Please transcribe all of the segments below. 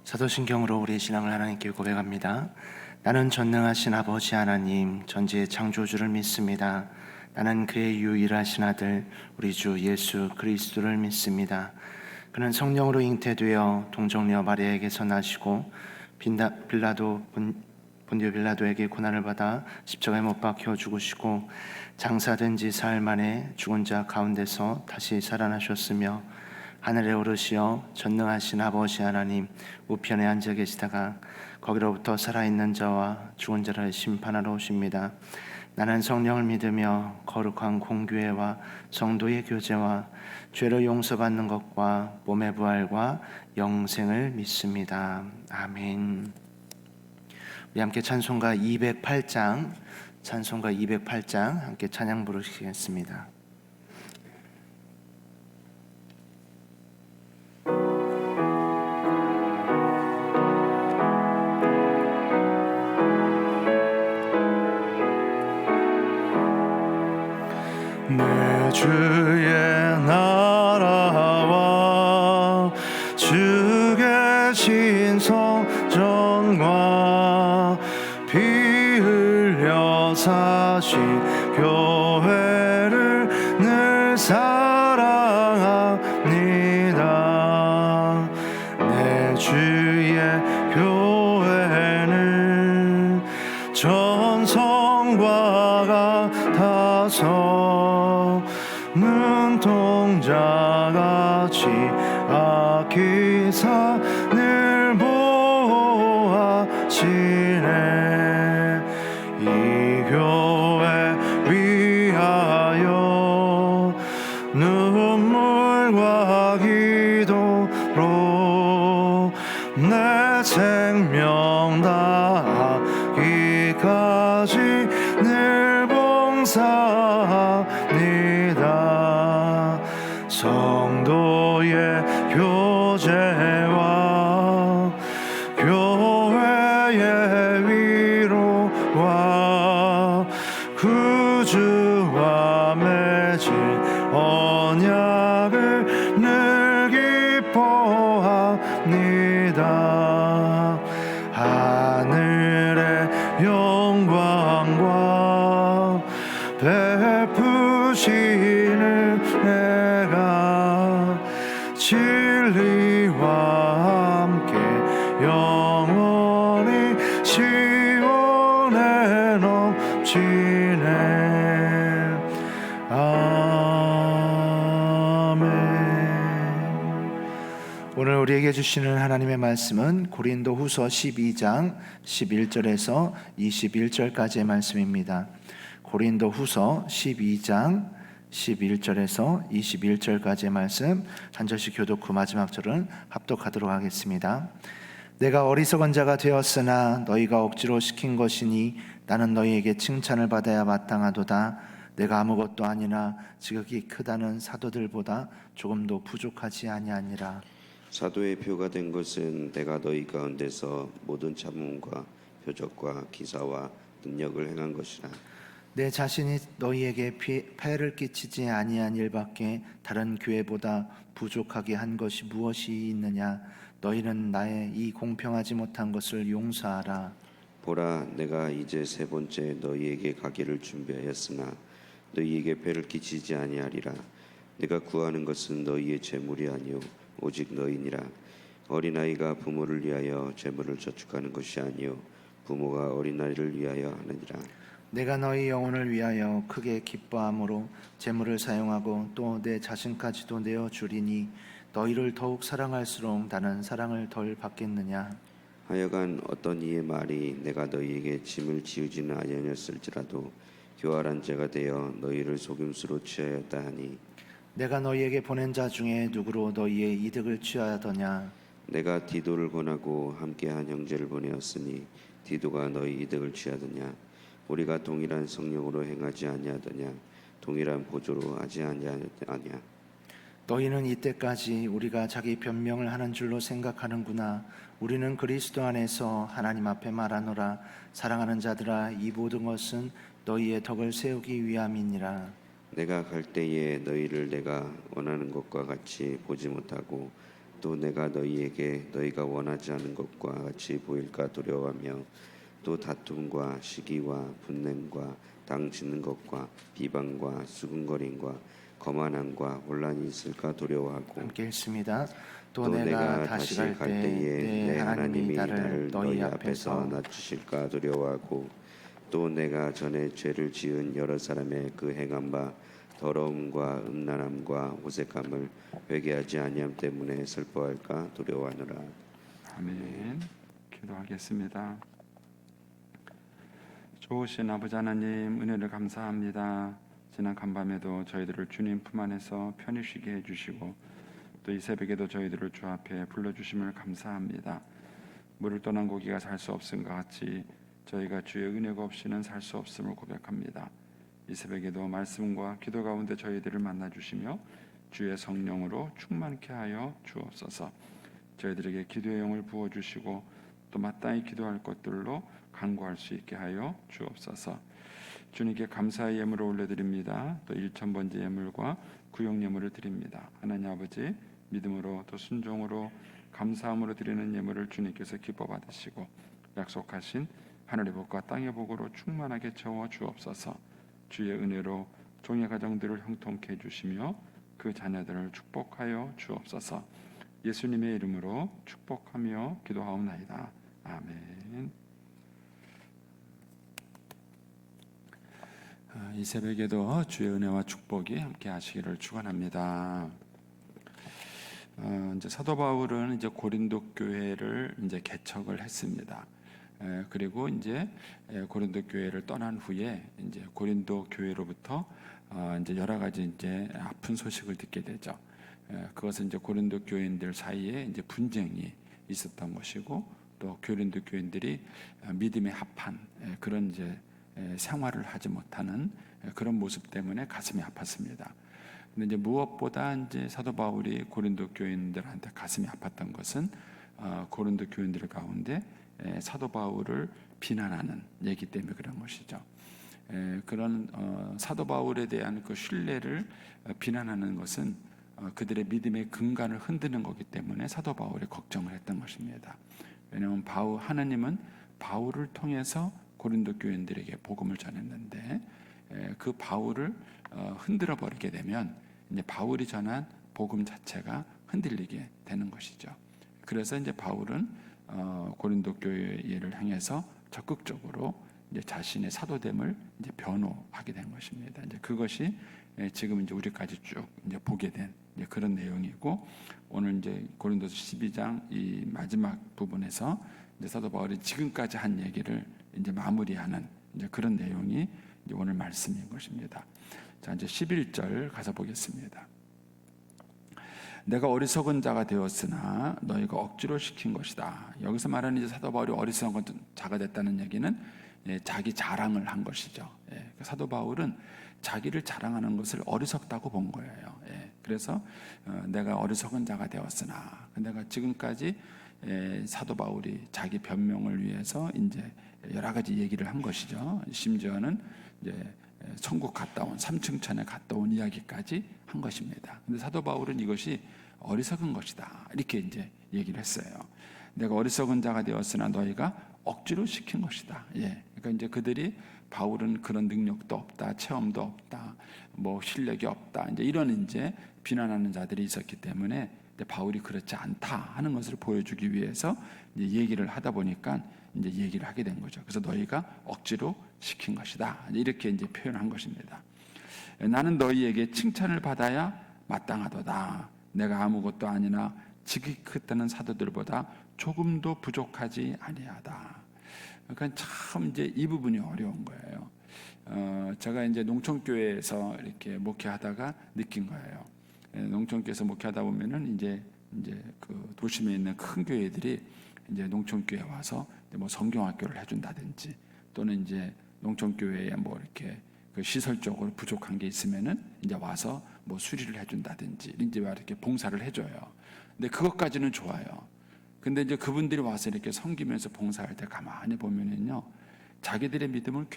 사도신경으로 우리의 신앙을 하나님께 고백합니다. 나는 전능하신 아버지 하나님, 전지의 창조주를 믿습니다. 나는 그의 유일하신 아들, 우리 주 예수 그리스도를 믿습니다. 그는 성령으로 잉태되어 동정녀 마리아에게서 나시고 본디오 빌라도에게 고난을 받아 십자가에 못 박혀 죽으시고 장사된 지 사흘 만에 죽은 자 가운데서 다시 살아나셨으며 하늘에 오르시어 전능하신 아버지 하나님 우편에 앉아 계시다가 거기로부터 살아있는 자와 죽은 자를 심판하러 오십니다. 나는 성령을 믿으며 거룩한 공교회와 성도의 교제와 죄를 용서받는 것과 몸의 부활과 영생을 믿습니다. 아멘. 우리 함께 찬송가 208장 함께 찬양 부르시겠습니다. 내 주의 나라와 주 계신 성전과 피 흘려 사신 교회를 늘 사랑합니다. 내 주의 교회는 전성과 같아서 눈동자같이 아끼사 늘 보호하시네. 이 교회 위하여 눈물과 기도로 내 생명 다하기까지 늘 봉사합니다. 성도의 교제와 교회의 위로와 구주와 맺은 언약을 늘 기뻐합니다. 하늘의 영광과 베푸시는 내가 진리와 함께 영원히 시온에 넘치네. 아멘. 오늘 우리에게 주시는 하나님의 말씀은 고린도후서 12장 11절에서 21절까지의 말씀입니다. 고린도후서 12장 11절에서 21절까지의 말씀 한 절씩 교독 후 마지막 절은 합독하도록 하겠습니다. 내가 어리석은 자가 되었으나 너희가 억지로 시킨 것이니 나는 너희에게 칭찬을 받아야 마땅하도다. 내가 아무것도 아니나 지극히 크다는 사도들보다 조금도 부족하지 아니하니라. 사도의 표가 된 것은 내가 너희 가운데서 모든 참음과 표적과 기사와 능력을 행한 것이라. 내 자신이 너희에게 폐를 끼치지 아니한 일밖에 다른 교회보다 부족하게 한 것이 무엇이 있느냐. 너희는 나의 이 공평하지 못한 것을 용서하라. 보라, 내가 이제 세 번째 너희에게 가기를 준비하였으나 너희에게 폐를 끼치지 아니하리라. 내가 구하는 것은 너희의 재물이 아니요 오직 너희니라. 어린아이가 부모를 위하여 재물을 저축하는 것이 아니요 부모가 어린아이를 위하여 하느니라. 내가 너희 영혼을 위하여 크게 기뻐함으로 재물을 사용하고 또 내 자신까지도 내어 주리니 너희를 더욱 사랑할수록 나는 사랑을 덜 받겠느냐. 하여간 어떤 이의 말이 내가 너희에게 짐을 지우지는 아니하였을지라도 교활한 자가 되어 너희를 속임수로 취하였다 하니 내가 너희에게 보낸 자 중에 누구로 너희의 이득을 취하더냐. 내가 디도를 권하고 함께한 형제를 보내었으니 디도가 너희 이득을 취하더냐. 우리가 동일한 성령으로 행하지 아니하더냐. 동일한 보조로 하지 아니하냐. 너희는 이때까지 우리가 자기 변명을 하는 줄로 생각하는구나. 우리는 그리스도 안에서 하나님 앞에 말하노라. 사랑하는 자들아, 이 모든 것은 너희의 덕을 세우기 위함이니라. 내가 갈 때에 너희를 내가 원하는 것과 같이 보지 못하고 또 내가 너희에게 너희가 원하지 않은 것과 같이 보일까 두려워하며 또 다툼과 시기와 분냄과 당치는 것과 비방과 수군거림과 거만함과 혼란이 있을까 두려워하고 함께 읽습니다. 또 또 내가 다시 갈 때에 내 하나님이 나를 너희 앞에서 낮추실까 두려워하고 또 내가 전에 죄를 지은 여러 사람의 그 행한 바 더러움과 음란함과 호색함을 회개하지 아니함 때문에 슬퍼할까 두려워하노라. 아멘. 기도하겠습니다. 좋으신 아버지 하나님, 은혜를 감사합니다. 지난 간밤에도 저희들을 주님 품 안에서 편히 쉬게 해주시고 또 이 새벽에도 저희들을 주 앞에 불러주심을 감사합니다. 물을 떠난 고기가 살 수 없음 같이 저희가 주의 은혜가 없이는 살 수 없음을 고백합니다. 이 새벽에도 말씀과 기도 가운데 저희들을 만나주시며 주의 성령으로 충만케 하여 주옵소서. 저희들에게 기도의 영을 부어주시고 또 마땅히 기도할 것들로 간구할 수 있게 하여 주옵소서. 주님께 감사의 예물을 올려드립니다. 또 1,000번째 예물과 구역 예물을 드립니다. 하나님 아버지, 믿음으로 또 순종으로 감사함으로 드리는 예물을 주님께서 기뻐 받으시고 약속하신 하늘의 복과 땅의 복으로 충만하게 채워 주옵소서. 주의 은혜로 종의 가정들을 형통케 해주시며 그 자녀들을 축복하여 주옵소서. 예수님의 이름으로 축복하며 기도하옵나이다. 아멘. 이 새벽에도 주의 은혜와 축복이 함께 하시기를 축원합니다. 이제 사도 바울은 이제 고린도 교회를 이제 개척을 했습니다. 그리고 이제 고린도 교회를 떠난 후에 이제 고린도 교회로부터 이제 여러 가지 이제 아픈 소식을 듣게 되죠. 그것은 이제 고린도 교인들 사이에 이제 분쟁이 있었던 것이고 또 고린도 교인들이 믿음에 합한 그런 이제 생활을 하지 못하는 그런 모습 때문에 가슴이 아팠습니다. 근데 이제 무엇보다 이제 사도 바울이 고린도 교인들한테 가슴이 아팠던 것은 고린도 교인들 가운데 사도 바울을 비난하는 얘기 때문에 그런 것이죠. 그런 사도 바울에 대한 그 신뢰를 비난하는 것은 그들의 믿음의 근간을 흔드는 거기 때문에 사도 바울이 걱정을 했던 것입니다. 왜냐하면 하나님은 바울을 통해서 고린도 교인들에게 복음을 전했는데 그 바울을 흔들어 버리게 되면 이제 바울이 전한 복음 자체가 흔들리게 되는 것이죠. 그래서 이제 바울은 고린도 교회를 향해서 적극적으로 이제 자신의 사도됨을 이제 변호하게 된 것입니다. 이제 그것이 지금 이제 우리까지 쭉 이제 보게 된 이제 그런 내용이고 오늘 이제 고린도서 12장 이 마지막 부분에서 이제 사도 바울이 지금까지 한 얘기를 이제 마무리하는 이제 그런 내용이 이제 오늘 말씀인 것입니다. 자, 이제 11절 가서 보겠습니다. 내가 어리석은 자가 되었으나 너희가 억지로 시킨 것이다. 여기서 말하는 이제 사도 바울이 어리석은 자가 됐다는 얘기는 자기 자랑을 한 것이죠. 사도 바울은 자기를 자랑하는 것을 어리석다고 본 거예요. 그래서 내가 어리석은 자가 되었으나 내가 지금까지 사도 바울이 자기 변명을 위해서 이제 여러 가지 얘기를 한 것이죠. 심지어는 이제 천국 갔다 온 3층 천에 갔다 온 이야기까지 한 것입니다. 근데 사도 바울은 이것이 어리석은 것이다 이렇게 이제 얘기를 했어요. 내가 어리석은 자가 되었으나 너희가 억지로 시킨 것이다. 그러니까 이제 그들이 바울은 그런 능력도 없다, 체험도 없다, 뭐 실력이 없다, 이제 이런 이제 비난하는 자들이 있었기 때문에 바울이 그렇지 않다 하는 것을 보여주기 위해서 이제 얘기를 하다 보니까 이제 얘기를 하게 된 거죠. 그래서 너희가 억지로 시킨 것이다. 이렇게 이제 표현한 것입니다. 나는 너희에게 칭찬을 받아야 마땅하도다. 내가 아무것도 아니나 지극했다는 사도들보다 조금도 부족하지 아니하다. 그러니까 참 이제 이 부분이 어려운 거예요. 제가 이제 농촌교회에서 이렇게 목회하다가 느낀 거예요. 농촌교회에서 목회하다 보면은 이제 그 도심에 있는 큰 교회들이 이제 농촌교회 와서 뭐 성경학교를 해준다든지 또는 이제 농촌교회에 뭐 이렇게 그 시설적으로 부족한 게 있으면은 이제 와서 뭐 수리를 해준다든지 이제 이렇게 봉사를 해줘요. 근데 그것까지는 좋아요. 근데 이제 그분들이 와서 이렇게 섬기면서 봉사할 때 가만히 보면은요, 자기들의 믿음은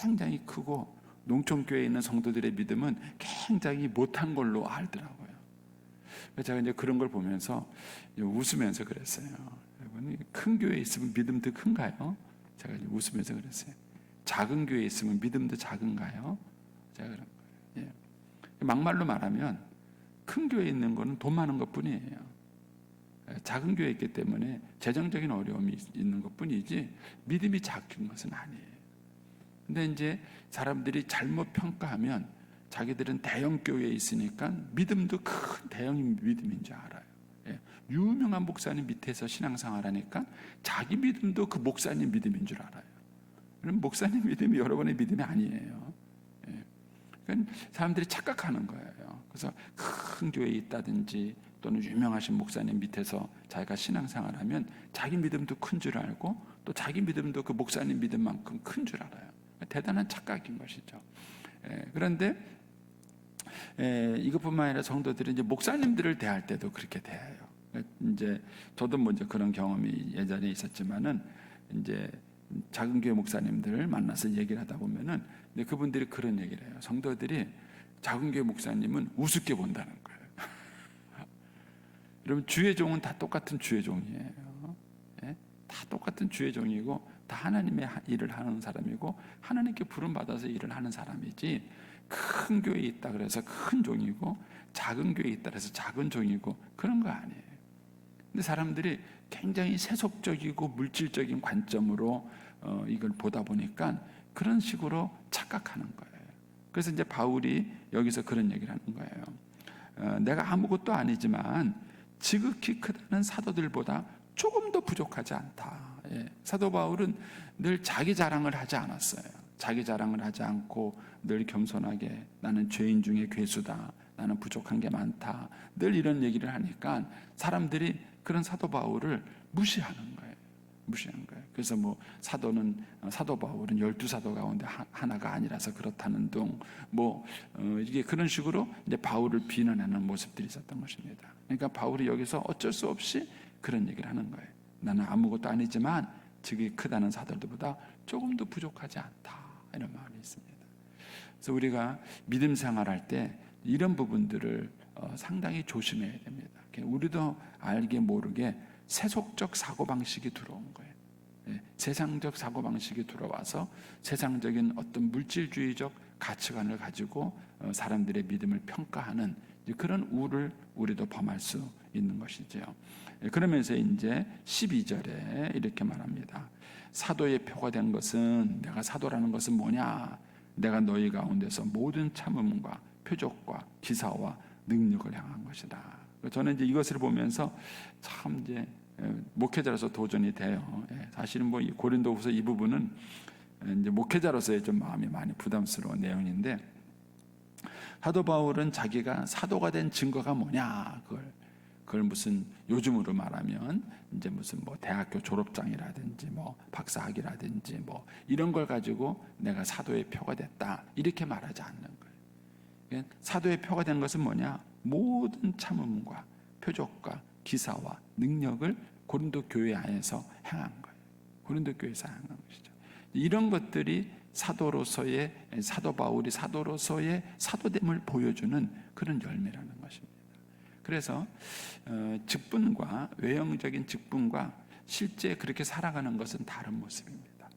굉장히 크고 농촌교회에 있는 성도들의 믿음은 굉장히 못한 걸로 알더라고요. 그래서 제가 이제 그런 걸 보면서 웃으면서 그랬어요. 여러분, 큰 교회에 있으면 믿음도 큰가요? 제가 이제 웃으면서 그랬어요. 작은 교회에 있으면 믿음도 작은가요? 제가 그런 거예요. 예. 막말로 말하면 큰 교회에 있는 거는 돈 많은 것뿐이에요. 작은 교회에 있기 때문에 재정적인 어려움이 있는 것뿐이지 믿음이 작은 것은 아니에요. 근데 이제 사람들이 잘못 평가하면 자기들은 대형 교회에 있으니까 믿음도 큰 대형 믿음인 줄 알아요. 예. 유명한 목사님 밑에서 신앙생활하니까 자기 믿음도 그 목사님 믿음인 줄 알아요. 그럼 목사님 믿음이 여러분의 믿음이 아니에요. 예. 그러니까 사람들이 착각하는 거예요. 그래서 큰 교회에 있다든지 또는 유명하신 목사님 밑에서 자기가 신앙생활하면 자기 믿음도 큰 줄 알고 또 자기 믿음도 그 목사님 믿음만큼 큰 줄 알아요. 대단한 착각인 것이죠. 그런데 이것뿐만 아니라 성도들이 이제 목사님들을 대할 때도 그렇게 대해요. 이제 저도 먼저 그런 경험이 예전에 있었지만은 이제 작은 교회 목사님들을 만나서 얘기를 하다 보면은 그분들이 그런 얘기를 해요. 성도들이 작은 교회 목사님은 우습게 본다는 거예요. 여러분, 주의 종은 다 똑같은 주의 종이에요. 예? 다 똑같은 주의 종이고 다 하나님의 일을 하는 사람이고 하나님께 부름 받아서 일을 하는 사람이지, 큰 교회에 있다 그래서 큰 종이고 작은 교회에 있다 그래서 작은 종이고 그런 거 아니에요. 근데 사람들이 굉장히 세속적이고 물질적인 관점으로 이걸 보다 보니까 그런 식으로 착각하는 거예요. 그래서 이제 바울이 여기서 그런 얘기를 하는 거예요. 내가 아무것도 아니지만 지극히 크다는 사도들보다 조금 더 부족하지 않다. 예. 사도 바울은 늘 자기 자랑을 하지 않았어요. 자기 자랑을 하지 않고 늘 겸손하게 나는 죄인 중에 괴수다, 나는 부족한 게 많다, 늘 이런 얘기를 하니까 사람들이 그런 사도 바울을 무시하는 거예요. 무시하는 거예요. 그래서 뭐 사도 바울은 12사도 가운데 하나가 아니라서 그렇다는 등 이게 그런 식으로 이제 바울을 비난하는 모습들이 있었던 것입니다. 그러니까 바울이 여기서 어쩔 수 없이 그런 얘기를 하는 거예요. 나는 아무것도 아니지만 지극히 크다는 사도들보다 조금 더 부족하지 않다, 이런 말이 있습니다. 그래서 우리가 믿음 생활할 때 이런 부분들을 상당히 조심해야 됩니다. 우리도 알게 모르게 세속적 사고방식이 들어온 거예요. 세상적 사고방식이 들어와서 세상적인 어떤 물질주의적 가치관을 가지고 사람들의 믿음을 평가하는 그런 우를 우리도 범할 수 있는 것이죠. 그러면서 이제 12절에 이렇게 말합니다. 사도의 표가 된 것은, 내가 사도라는 것은 뭐냐? 내가 너희 가운데서 모든 참음과 표적과 기사와 능력을 향한 것이다. 저는 이제 이것을 보면서 참 이제 목회자로서 도전이 돼요. 사실은 뭐 이 고린도후서 이 부분은 이제 목회자로서의 좀 마음이 많이 부담스러운 내용인데, 사도 바울은 자기가 사도가 된 증거가 뭐냐, 그걸 무슨 요즘으로 말하면 이제 무슨 뭐 대학교 졸업장이라든지 뭐 박사학위라든지 뭐 이런 걸 가지고 내가 사도의 표가 됐다, 이렇게 말하지 않는 거예요. 사도의 표가 된 것은 뭐냐? 모든 참음과 표적과 기사와 능력을 고린도 교회 안에서 행한 거예요. 고린도 교회에서 행한 것이죠. 이런 것들이 사도 바울이 사도로서의 사도됨을 보여주는 그런 열매라는 것입니다. 그래서 직분과 외형적인 직분과 실제 그렇게 살아가는 것은 다른 모습입니다.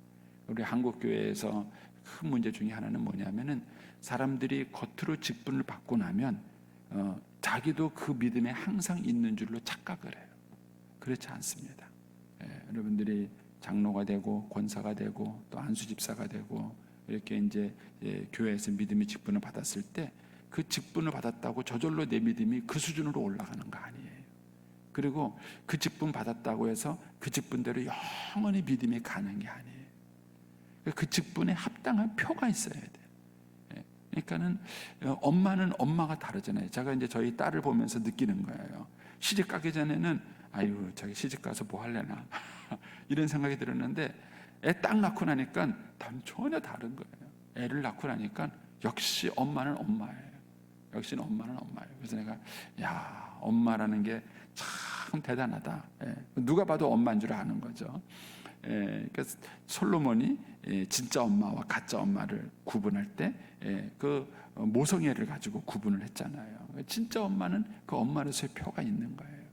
우리 한국 교회에서 큰 문제 중에 하나는 뭐냐면은 사람들이 겉으로 직분을 받고 나면 자기도 그 믿음에 항상 있는 줄로 착각을 해요. 그렇지 않습니다. 여러분들이 장로가 되고 권사가 되고 또 안수집사가 되고 이렇게 이제 교회에서 믿음의 직분을 받았을 때 그 직분을 받았다고 저절로 내 믿음이 그 수준으로 올라가는 거 아니에요. 그리고 그 직분 받았다고 해서 그 직분대로 영원히 믿음이 가는 게 아니에요. 그 직분에 합당한 표가 있어야 돼요. 그러니까는 엄마는 엄마가 다르잖아요. 제가 이제 저희 딸을 보면서 느끼는 거예요. 시집 가기 전에는 아유, 자기 시집 가서 뭐 할래나 이런 생각이 들었는데 애 딱 낳고 나니까 전혀 다른 거예요. 애를 낳고 나니까 역시 엄마는 엄마예요. 역시는 엄마는 엄마예요. 그래서 내가 엄마라는 게 참 대단하다. 누가 봐도 엄마인 줄 아는 거죠. 그러니까 솔로몬이 진짜 엄마와 가짜 엄마를 구분할 때 그 모성애를 가지고 구분을 했잖아요. 진짜 엄마는 그 엄마로서의 표가 있는 거예요.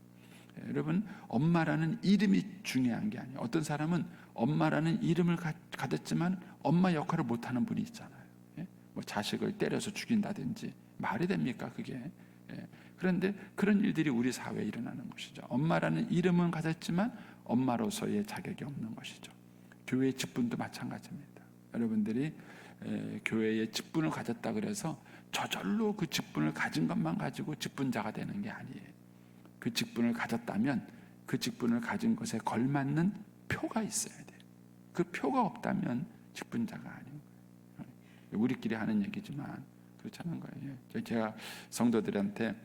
여러분, 엄마라는 이름이 중요한 게 아니에요. 어떤 사람은 엄마라는 이름을 가졌지만 엄마 역할을 못하는 분이 있잖아요. 뭐 자식을 때려서 죽인다든지 말이 됩니까 그게? 그런데 그런 일들이 우리 사회에 일어나는 것이죠. 엄마라는 이름은 가졌지만 엄마로서의 자격이 없는 것이죠. 교회의 직분도 마찬가지입니다. 여러분들이 교회의 직분을 가졌다 그래서 저절로 그 직분을 가진 것만 가지고 직분자가 되는 게 아니에요. 그 직분을 가졌다면 그 직분을 가진 것에 걸맞는 표가 있어야 돼요. 그 표가 없다면 직분자가 아닌 거예요. 우리끼리 하는 얘기지만 그렇지 않은 거예요. 제가 성도들한테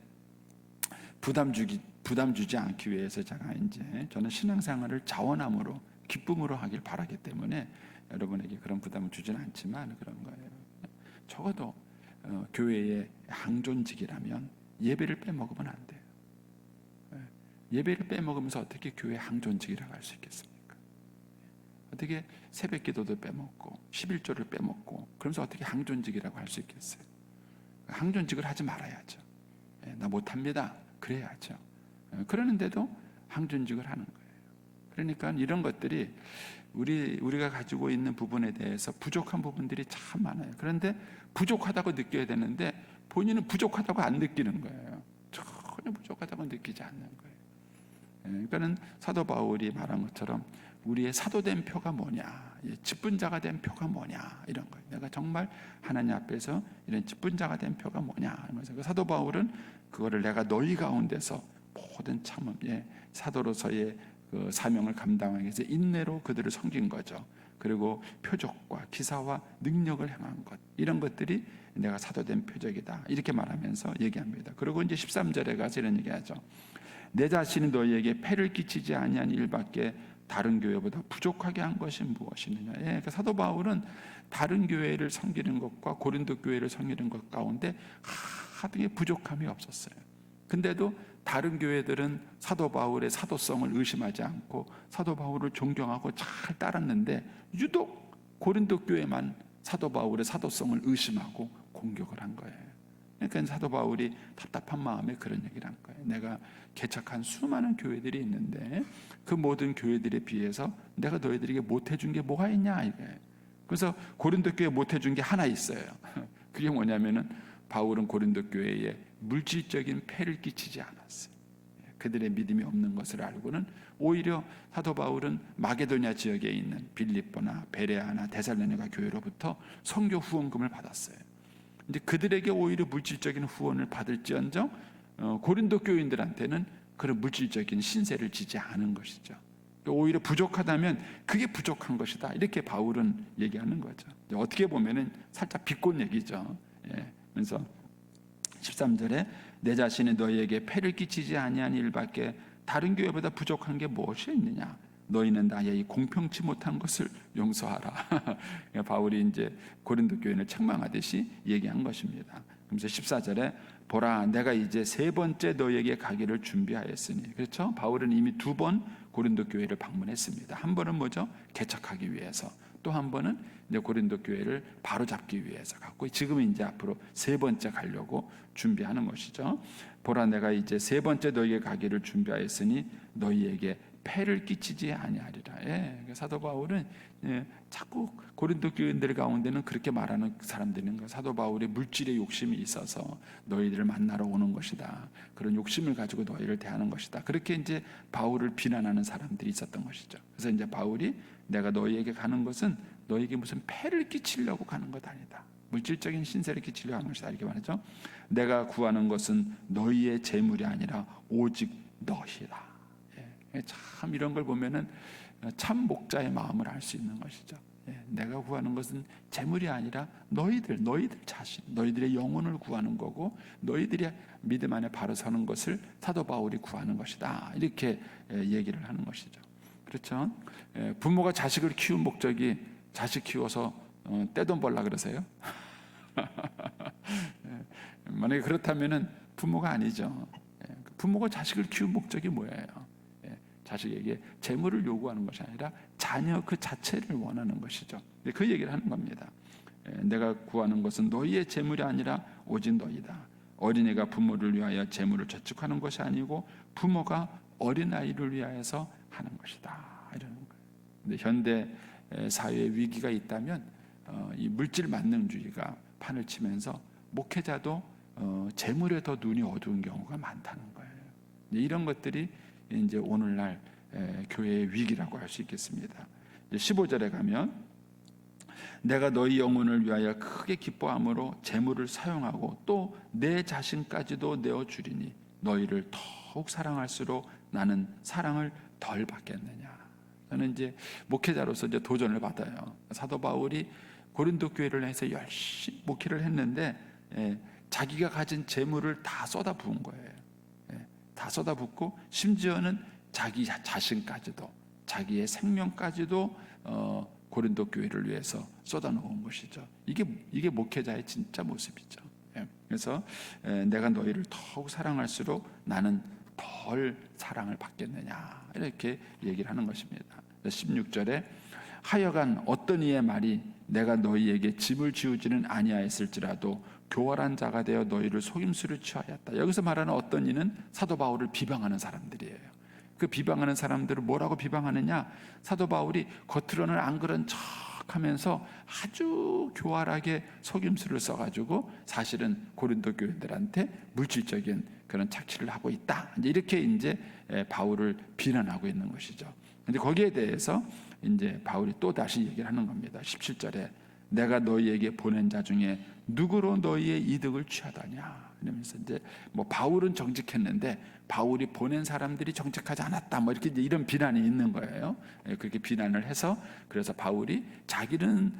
부담 주지 않기 위해서 제가 이제 저는 신앙생활을 자원함으로 기쁨으로 하길 바라기 때문에 여러분에게 그런 부담을 주지는 않지만 그런 거예요. 적어도 교회의 항존직이라면 예배를 빼먹으면 안 돼요. 예배를 빼먹으면서 어떻게 교회 항존직이라고 할 수 있겠습니까? 어떻게 새벽 기도도 빼먹고 11조를 빼먹고 그러면서 어떻게 항존직이라고 할 수 있겠어요? 항존직을 하지 말아야죠. 나 못합니다. 그래야죠. 그러는데도 항존직을 하는 거예요. 그러니까 이런 것들이 우리가 가지고 있는 부분에 대해서 부족한 부분들이 참 많아요. 그런데 부족하다고 느껴야 되는데 본인은 부족하다고 안 느끼는 거예요. 전혀 부족하다고 느끼지 않는 거예요. 그러니까는 사도 바울이 말한 것처럼 우리의 사도된 표가 뭐냐, 직분자가 된 표가 뭐냐 이런 거예요. 내가 정말 하나님 앞에서 이런 직분자가 된 표가 뭐냐. 그래서 사도 바울은 그거를 내가 너희 가운데서 모든 참음, 사도로서의 그 사명을 감당하기 위해서 인내로 그들을 섬긴 거죠. 그리고 표적과 기사와 능력을 행한 것, 이런 것들이 내가 사도된 표적이다 이렇게 말하면서 얘기합니다. 그리고 이제 13절에 가서 이런 얘기하죠. 내 자신이 너희에게 폐를 끼치지 아니한 일밖에 다른 교회보다 부족하게 한 것이 무엇이느냐. 그러니까 사도 바울은 다른 교회를 섬기는 것과 고린도 교회를 섬기는 것 가운데 하등의 부족함이 없었어요. 근데도 다른 교회들은 사도 바울의 사도성을 의심하지 않고 사도 바울을 존경하고 잘 따랐는데 유독 고린도 교회만 사도 바울의 사도성을 의심하고 공격을 한 거예요. 그러니까 사도 바울이 답답한 마음에 그런 얘기를 한 거예요. 내가 개척한 수많은 교회들이 있는데 그 모든 교회들에 비해서 내가 너희들에게 못해준 게 뭐가 있냐 이거예요. 그래서 고린도 교회에 못해준 게 하나 있어요. 그게 뭐냐면은 바울은 고린도 교회에 물질적인 폐를 끼치지 않았어요. 그들의 믿음이 없는 것을 알고는 오히려 사도 바울은 마게도냐 지역에 있는 빌립보나 베레아나 데살로니가 교회로부터 선교 후원금을 받았어요. 이제 그들에게 오히려 물질적인 후원을 받을지언정 고린도 교인들한테는 그런 물질적인 신세를 지지 않은 것이죠. 오히려 부족하다면 그게 부족한 것이다 이렇게 바울은 얘기하는 거죠. 어떻게 보면은 살짝 비꼰 얘기죠. 그래서 13절에 내 자신이 너희에게 폐를 끼치지 아니한 일밖에 다른 교회보다 부족한 게 무엇이 있느냐. 너희는 나의 이 공평치 못한 것을 용서하라. 바울이 이제 고린도 교인을 책망하듯이 얘기한 것입니다. 그래서 14절에 보라 내가 이제 세 번째 너희에게 가기를 준비하였으니. 그렇죠? 바울은 이미 2번 고린도 교회를 방문했습니다. 한 번은 뭐죠? 개척하기 위해서. 또 한 번은 이제 고린도 교회를 바로잡기 위해서 갔고 지금은 이제 앞으로 세 번째 가려고 준비하는 것이죠. 보라 내가 이제 세 번째 너희에게 가기를 준비하였으니 너희에게 폐를 끼치지 아니하리라. 사도 바울은 자꾸 고린도 교인들 가운데는 그렇게 말하는 사람들인 거예요. 사도 바울의 물질의 욕심이 있어서 너희들을 만나러 오는 것이다. 그런 욕심을 가지고 너희를 대하는 것이다. 그렇게 이제 바울을 비난하는 사람들이 있었던 것이죠. 그래서 이제 바울이 내가 너희에게 가는 것은 너희에게 무슨 폐를 끼치려고 가는 것 아니다. 물질적인 신세를 끼치려고 하는 것이다. 이렇게 말하죠. 내가 구하는 것은 너희의 재물이 아니라 오직 너희다. 참 이런 걸 보면은 참 목자의 마음을 알 수 있는 것이죠. 내가 구하는 것은 재물이 아니라 너희들 자신, 너희들의 영혼을 구하는 거고 너희들이 믿음 안에 바로 서는 것을 사도 바울이 구하는 것이다. 이렇게 얘기를 하는 것이죠. 그렇죠? 부모가 자식을 키운 목적이 자식 키워서 떼돈 벌라 그러세요? 만약에 그렇다면은 부모가 아니죠. 부모가 자식을 키운 목적이 뭐예요? 자식에게 재물을 요구하는 것이 아니라 자녀 그 자체를 원하는 것이죠. 그 얘기를 하는 겁니다. 내가 구하는 것은 너희의 재물이 아니라 오직 너희다. 어린이가 부모를 위하여 재물을 저축하는 것이 아니고 부모가 어린아이를 위하여서 하는 것이다. 이러는 거예요. 근데 현대 사회에 위기가 있다면 이 물질 만능주의가 판을 치면서 목회자도 재물에 더 눈이 어두운 경우가 많다는 거예요. 이런 것들이 이제 오늘날 교회의 위기라고 할 수 있겠습니다. 15절에 가면 내가 너희 영혼을 위하여 크게 기뻐함으로 재물을 사용하고 또 내 자신까지도 내어주리니 너희를 더욱 사랑할수록 나는 사랑을 덜 받겠느냐. 저는 이제 목회자로서 이제 도전을 받아요. 사도 바울이 고린도 교회를 해서 열심히 목회를 했는데 자기가 가진 재물을 다 쏟아부은 거예요. 다 쏟아붓고 심지어는 자기 자신까지도 자기의 생명까지도 고린도 교회를 위해서 쏟아놓은 것이죠. 이게 목회자의 진짜 모습이죠. 그래서 내가 너희를 더욱 사랑할수록 나는 덜 사랑을 받겠느냐 이렇게 얘기를 하는 것입니다. 16절에 하여간 어떤 이의 말이 내가 너희에게 집을 지우지는 아니하였을지라도 교활한 자가 되어 너희를 속임수를 취하였다. 여기서 말하는 어떤 이는 사도 바울을 비방하는 사람들이에요. 그 비방하는 사람들을 뭐라고 비방하느냐? 사도 바울이 겉으로는 안 그런 척하면서 아주 교활하게 속임수를 써가지고 사실은 고린도 교인들한테 물질적인 그런 착취를 하고 있다. 이렇게 이제 바울을 비난하고 있는 것이죠. 근데 거기에 대해서 이제 바울이 또 다시 얘기를 하는 겁니다. 17절에 내가 너희에게 보낸 자 중에 누구로 너희의 이득을 취하다냐. 이러면서 이제 뭐 바울은 정직했는데 바울이 보낸 사람들이 정직하지 않았다. 뭐 이렇게 이런 비난이 있는 거예요. 그렇게 비난을 해서 그래서 바울이 자기는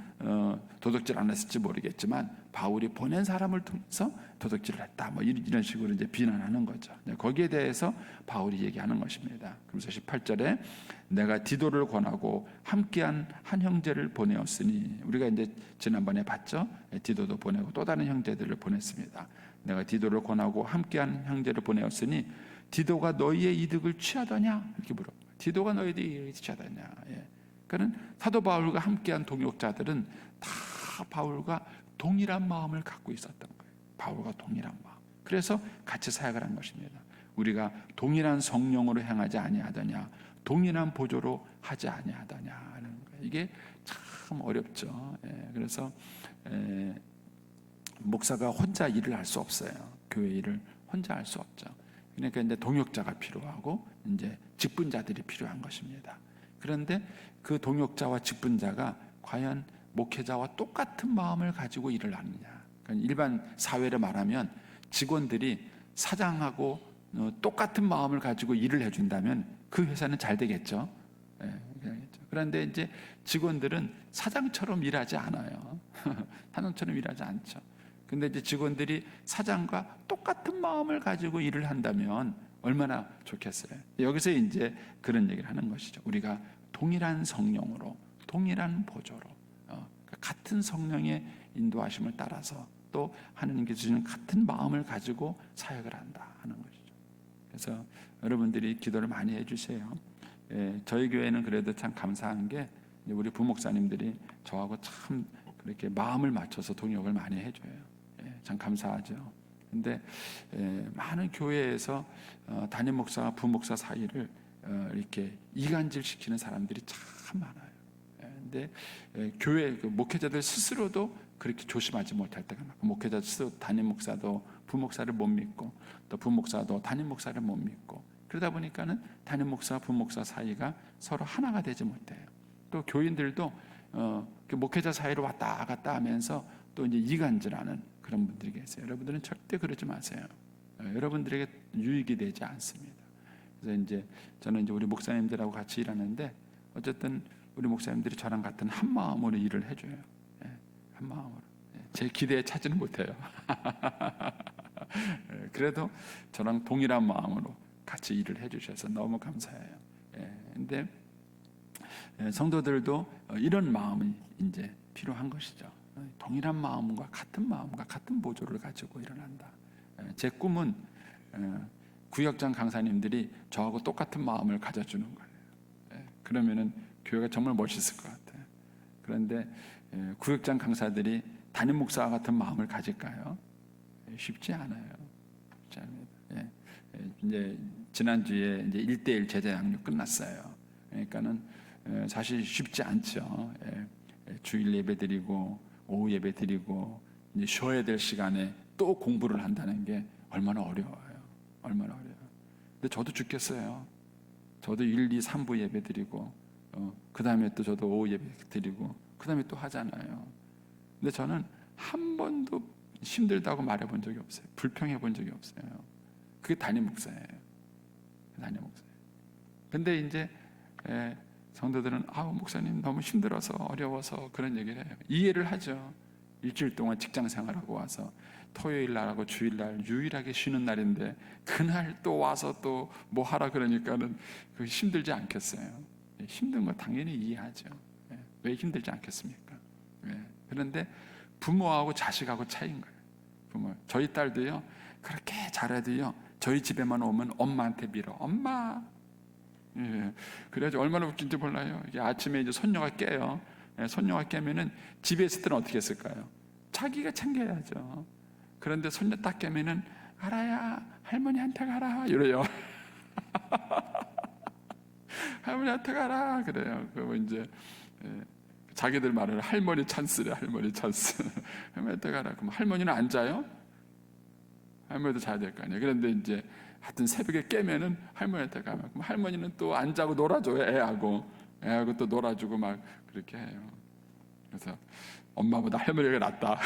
도둑질 안 했을지 모르겠지만 바울이 보낸 사람을 통해서 도둑질을 했다. 뭐 이런 식으로 이제 비난하는 거죠. 거기에 대해서 바울이 얘기하는 것입니다. 그래서 18절에 내가 디도를 권하고 함께한 한 형제를 보내었으니 우리가 이제 지난번에 봤죠. 디도도 보내고 또 다른 형제들을 보냈습니다. 내가 디도를 권하고 함께한 형제를 보내었으니 디도가 너희의 이득을 취하더냐 이렇게 물어. 디도가 너희의 이득을 취하더냐. 그러니까 사도 바울과 함께한 동역자들은 다 바울과 동일한 마음을 갖고 있었던 거예요. 바울과 동일한 마음. 그래서 같이 사역을 한 것입니다. 우리가 동일한 성령으로 행하지 아니하더냐, 동일한 보조로 하지 아니하더냐 하는 거예요. 이게 참 어렵죠. 그래서 목사가 혼자 일을 할 수 없어요. 교회 일을 혼자 할 수 없죠. 그러니까 이제 동역자가 필요하고 이제 직분자들이 필요한 것입니다. 그런데 그 동역자와 직분자가 과연 목회자와 똑같은 마음을 가지고 일을 하느냐. 그러니까 일반 사회를 말하면 직원들이 사장하고 똑같은 마음을 가지고 일을 해준다면 그 회사는 잘 되겠죠. 그런데 이제 직원들은 사장처럼 일하지 않아요. 사장처럼 일하지 않죠. 근데 이제 직원들이 사장과 똑같은 마음을 가지고 일을 한다면 얼마나 좋겠어요. 여기서 이제 그런 얘기를 하는 것이죠. 우리가 동일한 성령으로, 동일한 보조로, 같은 성령의 인도하심을 따라서 또 하나님께 주시는 같은 마음을 가지고 사역을 한다 하는 것이죠. 그래서 여러분들이 기도를 많이 해주세요. 저희 교회는 그래도 참 감사한 게 우리 부목사님들이 저하고 참 그렇게 마음을 맞춰서 동역을 많이 해줘요. 참 감사하죠. 근데 많은 교회에서 담임 목사와 부목사 사이를 이렇게 이간질 시키는 사람들이 참 많아요. 근데 교회 그 목회자들 스스로도 그렇게 조심하지 못할 때가 많고, 목회자 스스로 담임 목사도 부목사를 못 믿고 또 부목사도 담임 목사를 못 믿고, 그러다 보니까는 담임 목사 부목사 사이가 서로 하나가 되지 못해요. 또 교인들도 그 목회자 사이로 왔다 갔다 하면서 또 이제 이간질하는 그런 분들이 계세요. 여러분들은 절대 그러지 마세요. 여러분들에게 유익이 되지 않습니다. 그래서 이제 저는 이제 우리 목사님들하고 같이 일하는데 어쨌든 우리 목사님들이 저랑 같은 한 마음으로 일을 해줘요. 한 마음으로. 제 기대에 차지는 못해요. 그래도 저랑 동일한 마음으로 같이 일을 해주셔서 너무 감사해요. 근데 성도들도 이런 마음이 이제 필요한 것이죠. 동일한 마음과 같은 보조를 가지고 일어난다. 제 꿈은 구역장 강사님들이 저하고 똑같은 마음을 가져주는 거예요. 그러면은 교회가 정말 멋있을 것 같아요. 그런데 구역장 강사들이 담임 목사와 같은 마음을 가질까요? 쉽지 않아요. 쉽지 않습니다. 이제 지난주에 이제 1대1 제자 양육 끝났어요. 그러니까는 사실 쉽지 않죠. 주일 예배 드리고 오후 예배 드리고 이제 쉬어야 될 시간에 또 공부를 한다는 게 얼마나 어려워요. 얼마나 어려워요. 근데 저도 죽겠어요. 저도 1, 2, 3부 예배 드리고 그 다음에 또 저도 오후 예배 드리고 그 다음에 또 하잖아요. 근데 저는 한 번도 힘들다고 말해본 적이 없어요. 불평해 본 적이 없어요. 그게 담임 목사예요. 담임 목사예요. 근데 이제 성도들은 목사님 너무 힘들어서 어려워서 그런 얘기를 해요. 이해를 하죠. 일주일 동안 직장 생활하고 와서 토요일 날하고 주일 날 유일하게 쉬는 날인데 그날 또 와서 또 뭐 하라 그러니까는 그 힘들지 않겠어요. 힘든 거 당연히 이해하죠. 왜 힘들지 않겠습니까? 그런데 부모하고 자식하고 차이인 거예요. 부모. 저희 딸도요 그렇게 잘해도요 저희 집에만 오면 엄마한테 밀어. 엄마. 그래가지고 얼마나 웃긴지 몰라요. 이게 아침에 이제 손녀가 깨요. 손녀가 깨면은 집에 있을 때는 어떻게 했을까요? 자기가 챙겨야죠. 그런데 손녀 딱 깨면은 알아야 할머니한테 가라 이래요. 할머니한테 가라 그래요. 그러면 이제 자기들 말을 할머니 찬스래. 할머니 찬스. 할머니한테 가라. 그럼 할머니는 안 자요? 할머니도 자야 될 거 아니에요. 그런데 이제 하여튼 새벽에 깨면은 할머니한테 가면 그럼 할머니는 또 안 자고 놀아줘요. 애하고 또 놀아주고 막 그렇게 해요. 그래서 엄마보다 할머니가 낫다.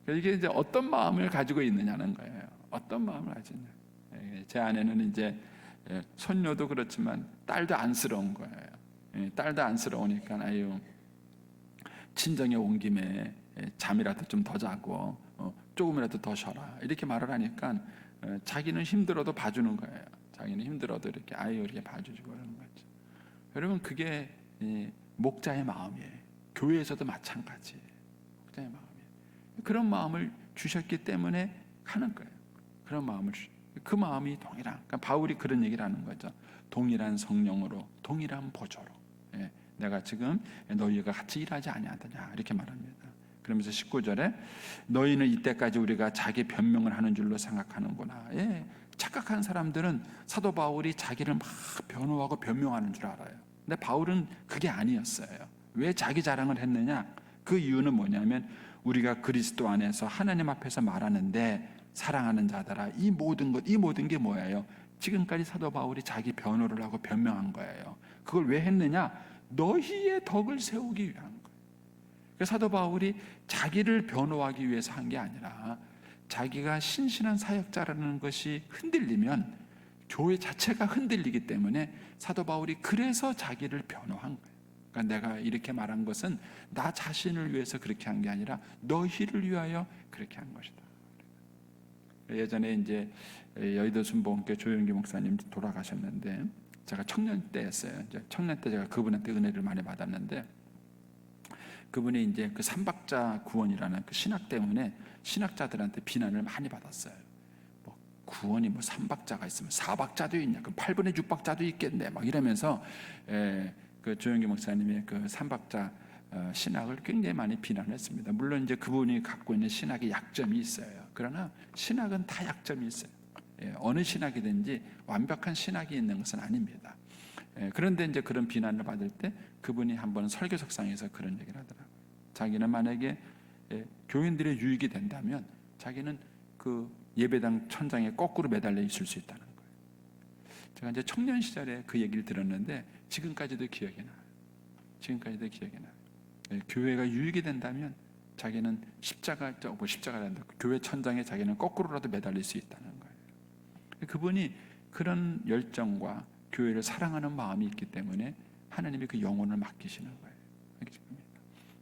이게 이제 어떤 마음을 가지고 있느냐는 거예요. 어떤 마음을 가지냐. 제 아내는 이제 손녀도 그렇지만 딸도 안쓰러운 거예요. 딸도 안쓰러우니까 친정에 온 김에 잠이라도 좀 더 자고 조금이라도 더 쉬어라 이렇게 말을 하니까 자기는 힘들어도 봐주는 거예요. 자기는 힘들어도 이렇게 이렇게 봐주고 그러는 거죠. 여러분 그게 목자의 마음이에요. 교회에서도 마찬가지. 목자의 마음이에요. 그런 마음을 주셨기 때문에 하는 거예요. 그런 마음을 그 마음이 동일한. 그러니까 바울이 그런 얘기를 하는 거죠. 동일한 성령으로, 동일한 보조로. 내가 지금 너희가 같이 일하지 아니하더냐 이렇게 말합니다. 그러면서 19절에 너희는 이때까지 우리가 자기 변명을 하는 줄로 생각하는구나. 착각한 사람들은 사도 바울이 자기를 막 변호하고 변명하는 줄 알아요. 근데 바울은 그게 아니었어요. 왜 자기 자랑을 했느냐? 그 이유는 뭐냐면 우리가 그리스도 안에서 하나님 앞에서 말하는데 사랑하는 자들아 이 모든 게 뭐예요? 지금까지 사도 바울이 자기 변호를 하고 변명한 거예요. 그걸 왜 했느냐? 너희의 덕을 세우기 위한 거예요. 그래서 사도 바울이 자기를 변호하기 위해서 한 게 아니라 자기가 신실한 사역자라는 것이 흔들리면 교회 자체가 흔들리기 때문에 사도 바울이 그래서 자기를 변호한 거예요. 그러니까 내가 이렇게 말한 것은 나 자신을 위해서 그렇게 한 게 아니라 너희를 위하여 그렇게 한 것이다. 예전에 이제 여의도 순복음교회 조영기 목사님 돌아가셨는데 제가 청년 때였어요. 이제 청년 때 제가 그분한테 은혜를 많이 받았는데 그분이 이제 그 삼박자 구원이라는 그 신학 때문에 신학자들한테 비난을 많이 받았어요. 뭐 구원이 뭐 삼박자가 있으면 사박자도 있냐? 그 8분의 6박자도 있겠네. 막 이러면서 그 조영기 목사님의 그 삼박자 신학을 굉장히 많이 비난했습니다. 물론 이제 그분이 갖고 있는 신학의 약점이 있어요. 그러나 신학은 다 약점이 있어요. 어느 신학이든지 완벽한 신학이 있는 것은 아닙니다. 그런데 이제 그런 비난을 받을 때 그분이 한번 설교석상에서 그런 얘기를 하더라고요. 자기는 만약에 교인들의 유익이 된다면 자기는 그 예배당 천장에 거꾸로 매달려 있을 수 있다는 거예요. 제가 이제 청년 시절에 그 얘기를 들었는데 지금까지도 기억이 나요. 지금까지도 기억이 나요. 교회가 유익이 된다면 자기는 십자가가 된다. 교회 천장에 자기는 거꾸로라도 매달릴 수 있다는 거예요. 그분이 그런 열정과 교회를 사랑하는 마음이 있기 때문에 하나님이 그 영혼을 맡기시는 거예요.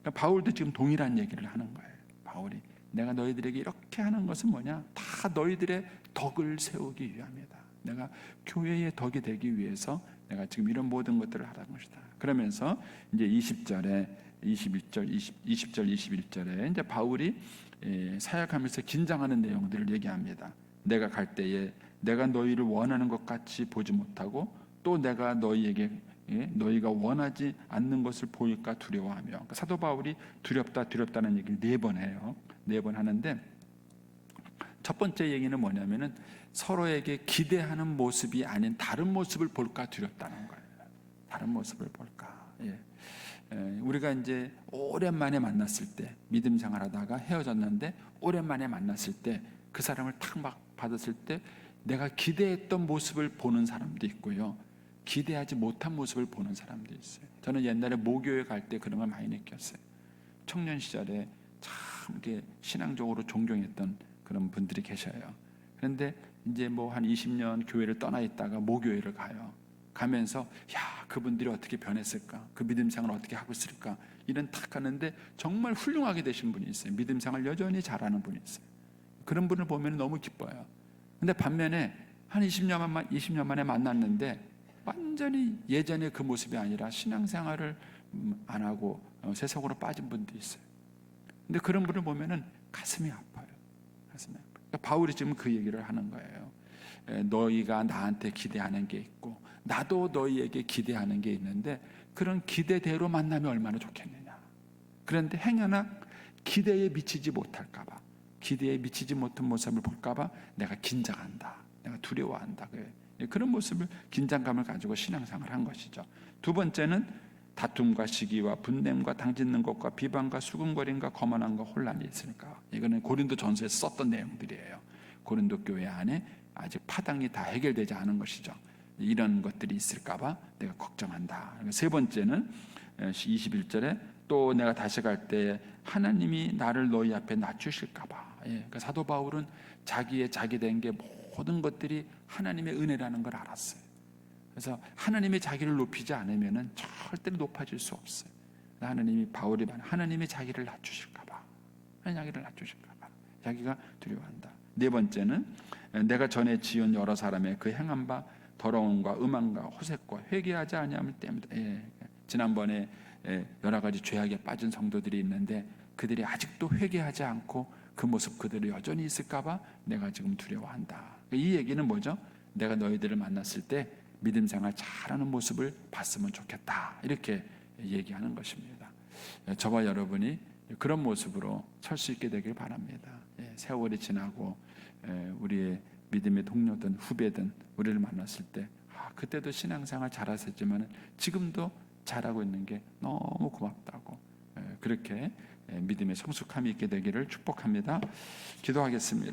그러니까 바울도 지금 동일한 얘기를 하는 거예요. 바울이 내가 너희들에게 이렇게 하는 것은 뭐냐? 다 너희들의 덕을 세우기 위함이다. 내가 교회의 덕이 되기 위해서 내가 지금 이런 모든 것들을 하라는 것이다. 그러면서 이제 20절, 21절에 이제 바울이 사역하면서 긴장하는 내용들을 얘기합니다. 내가 갈 때에 내가 너희를 원하는 것 같이 보지 못하고 또 내가 너희에게 너희가 원하지 않는 것을 보일까 두려워하며. 그러니까 사도 바울이 두렵다는 얘기를 4번 해요. 4번 하는데 첫 번째 얘기는 뭐냐면은 서로에게 기대하는 모습이 아닌 다른 모습을 볼까 두렵다는 거예요. 다른 모습을 볼까. 우리가 이제 오랜만에 만났을 때 믿음 생활하다가 헤어졌는데 오랜만에 만났을 때 그 사람을 탁 막 받았을 때 내가 기대했던 모습을 보는 사람도 있고요, 기대하지 못한 모습을 보는 사람도 있어요. 저는 옛날에 모교회 갈 때 그런 걸 많이 느꼈어요. 청년 시절에 참 이렇게 신앙적으로 존경했던 그런 분들이 계셔요. 그런데 이제 뭐 한 20년 교회를 떠나 있다가 모교회를 가요. 가면서 야, 그분들이 어떻게 변했을까, 그 믿음 생활을 어떻게 하고 있을까, 이런 탁 하는데 정말 훌륭하게 되신 분이 있어요. 믿음 생활 여전히 잘하는 분이 있어요. 그런 분을 보면 너무 기뻐요. 근데 반면에 한 20년 만에 만났는데 완전히 예전의 그 모습이 아니라 신앙생활을 안 하고 세속으로 빠진 분도 있어요. 근데 그런 분을 보면은 가슴이 아파요. 가슴이 아파요. 그러니까 바울이 지금 그 얘기를 하는 거예요. 너희가 나한테 기대하는 게 있고 나도 너희에게 기대하는 게 있는데 그런 기대대로 만나면 얼마나 좋겠느냐. 그런데 행여나 기대에 미치지 못할까 봐, 기대에 미치지 못한 모습을 볼까 봐 내가 긴장한다, 내가 두려워한다. 그런 모습을, 긴장감을 가지고 신앙생활을 한 것이죠. 두 번째는 다툼과 시기와 분냄과 당짓는 것과 비방과 수군거림과 거만함과 혼란이 있으니까. 이거는 고린도 전서에서 썼던 내용들이에요. 고린도 교회 안에 아직 파당이 다 해결되지 않은 것이죠. 이런 것들이 있을까 봐 내가 걱정한다. 세 번째는 21절에 또 내가 다시 갈 때 하나님이 나를 너희 앞에 낮추실까 봐. 그러니까 사도 바울은 자기의 자기 된 게 모든 것들이 하나님의 은혜라는 걸 알았어요. 그래서 하나님이 자기를 높이지 않으면 절대로 높아질 수 없어요. 하나님이 자기를 낮추실까 봐. 자기를 낮추실까 봐. 자기가 두려워한다. 네 번째는 내가 전에 지은 여러 사람의 그 행한 바 더러움과 음란과 호색과 회개하지 아니함을 때문이다. 지난번에 여러 가지 죄악에 빠진 성도들이 있는데 그들이 아직도 회개하지 않고 그 모습 그대로 여전히 있을까 봐 내가 지금 두려워한다. 이 얘기는 뭐죠? 내가 너희들을 만났을 때 믿음 생활 잘하는 모습을 봤으면 좋겠다, 이렇게 얘기하는 것입니다. 저와 여러분이 그런 모습으로 설 수 있게 되길 바랍니다. 세월이 지나고 우리의 믿음의 동료든 후배든 우리를 만났을 때 그때도 신앙생활 잘하셨지만 지금도 잘하고 있는 게 너무 고맙다고, 그렇게 믿음의 성숙함이 있게 되기를 축복합니다. 기도하겠습니다.